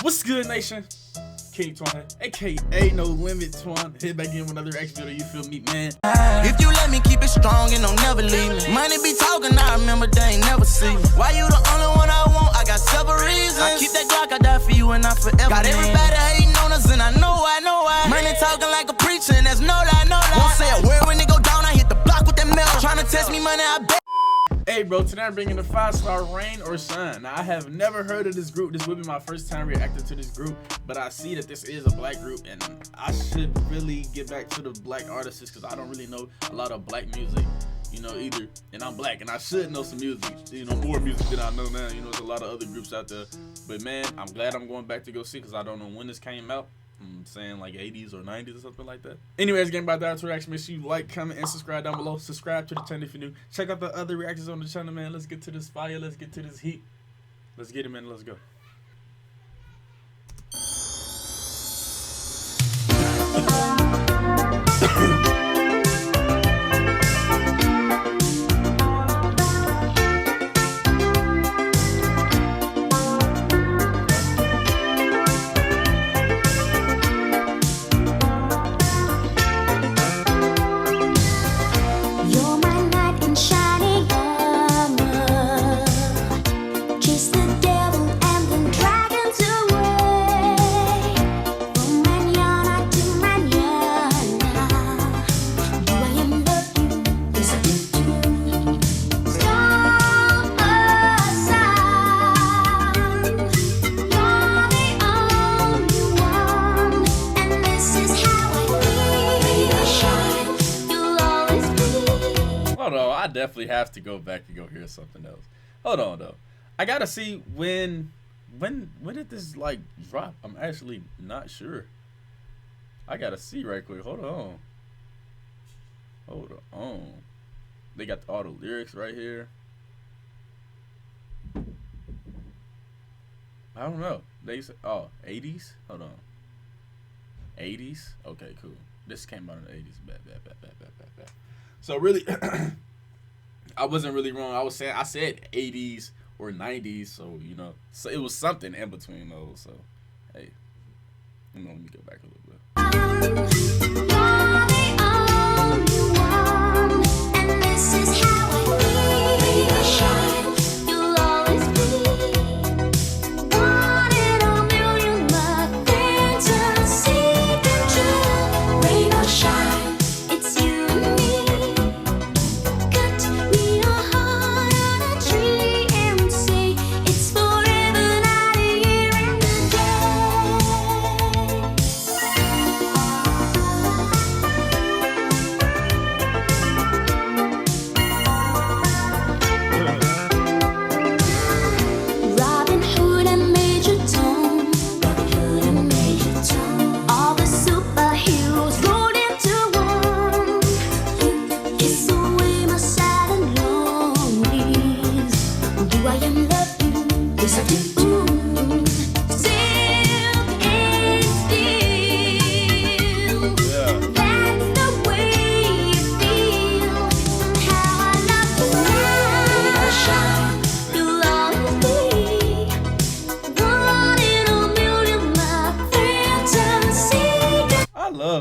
What's good, nation? King Twon, aka No Limit Twon, hit back in with another X video. You feel me, man? If you let me keep it strong and don't never leave me. Money be talking, I remember they ain't never see me. Why you the only one I want? I got several reasons. I keep that Glock, I die for you and I forever. Got everybody hating on us and I know why. Money talking like a preacher and there's no lie. Won't say a word when they go down, I hit the block with that metal. Tryna test me, money, I bet. Hey bro, today I'm bringing the 5-star Rain or Shine. Now I have never heard of this group. This will be my first time reacting to this group, but I see that this is a black group and I should really get back to the black artists because I don't really know a lot of black music, you know, either. And I'm black and I should know some music, you know, more music than I know now. You know, there's a lot of other groups out there, but man, I'm glad I'm going back to go see because I don't know when this came out. I'm saying like 80s or 90s or something like that. Anyways, getting back to reaction, make sure you like, comment, and subscribe down below. Subscribe to the channel if you're new. Check out the other reactions on the channel, man. Let's get to this fire. Let's get to this heat. Let's get it, man. Let's go. Hold on, I definitely have to go back and go hear something else. Hold on though. I gotta see when did this like drop? I'm actually not sure. I gotta see right quick. Hold on. They got all the lyrics right here. I don't know. They said, oh, 80s? Hold on. 80s? Okay, cool. This came out in the 80s. Bad. So really, I wasn't really wrong. I said 80s or 90s. So, you know, so it was something in between those. So, hey, let me go back a little bit.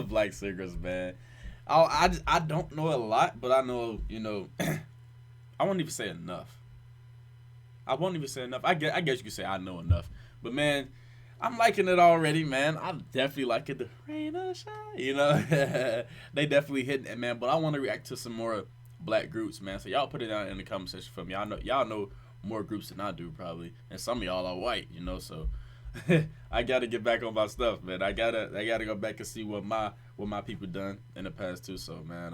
Black singers, man. I don't know a lot, but I know, you know, I won't even say enough. I guess you could say I know enough. But man, I'm liking it already, man. I'm definitely liking the Rain or Shine, you know. They definitely hitting it, man. But I want to react to some more black groups, man. So y'all put it down in the comment section for me. I know y'all know more groups than I do probably, and some of y'all are white, you know, so I gotta get back on my stuff, man. I gotta go back and see what my people done in the past too. So man,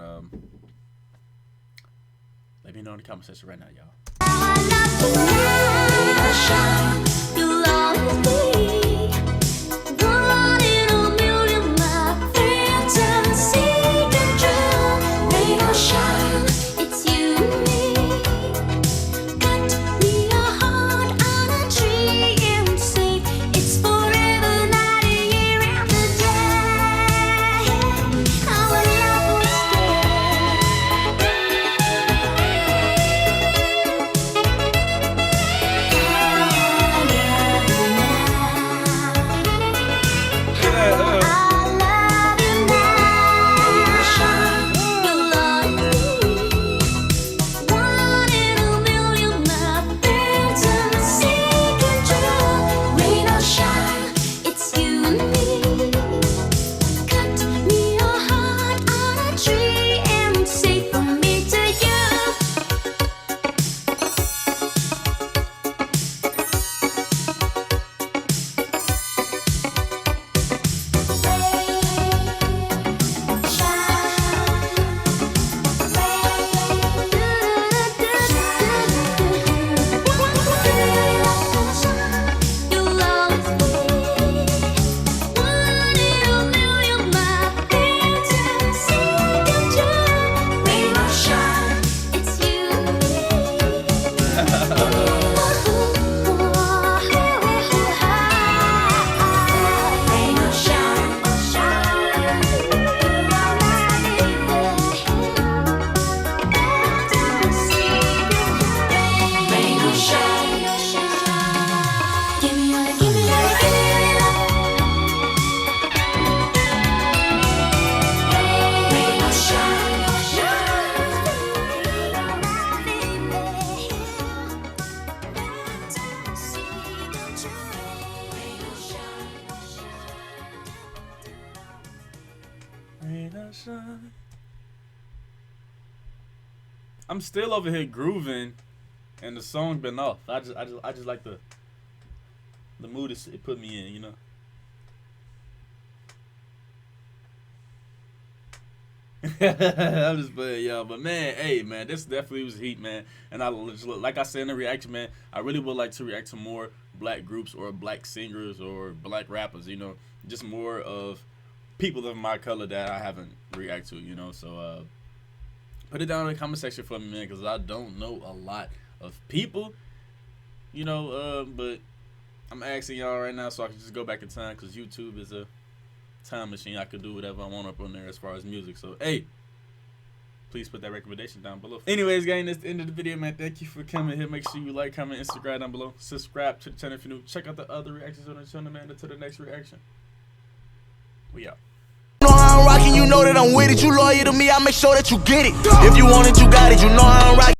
let me know in the comment section right now, y'all. that shine. I'm still over here grooving, and the song been off. I just like the mood it put me in, you know. I'm just playing, y'all, but man, hey, man, this definitely was heat, man. And like I said in the reaction, man, I really would like to react to more black groups or black singers or black rappers, you know, just more of people of my color that I haven't react to, you know. So put it down in the comment section for me, man, because I don't know a lot of people, you know. But I'm asking y'all right now so I can just go back in time, because YouTube is a time machine. I could do whatever I want up on there as far as music. So hey, please put that recommendation down below. Anyways, gang, that's the end of the video, man. Thank you for coming here. Make sure you like, comment, and subscribe down below. Subscribe to the channel if you're new. Check out the other reactions on the channel, man. Until the next reaction, we out. You know how I'm rocking, you know that I'm with it. You loyal to me, I make sure that you get it. If you want it, you got it. You know how I'm rocking.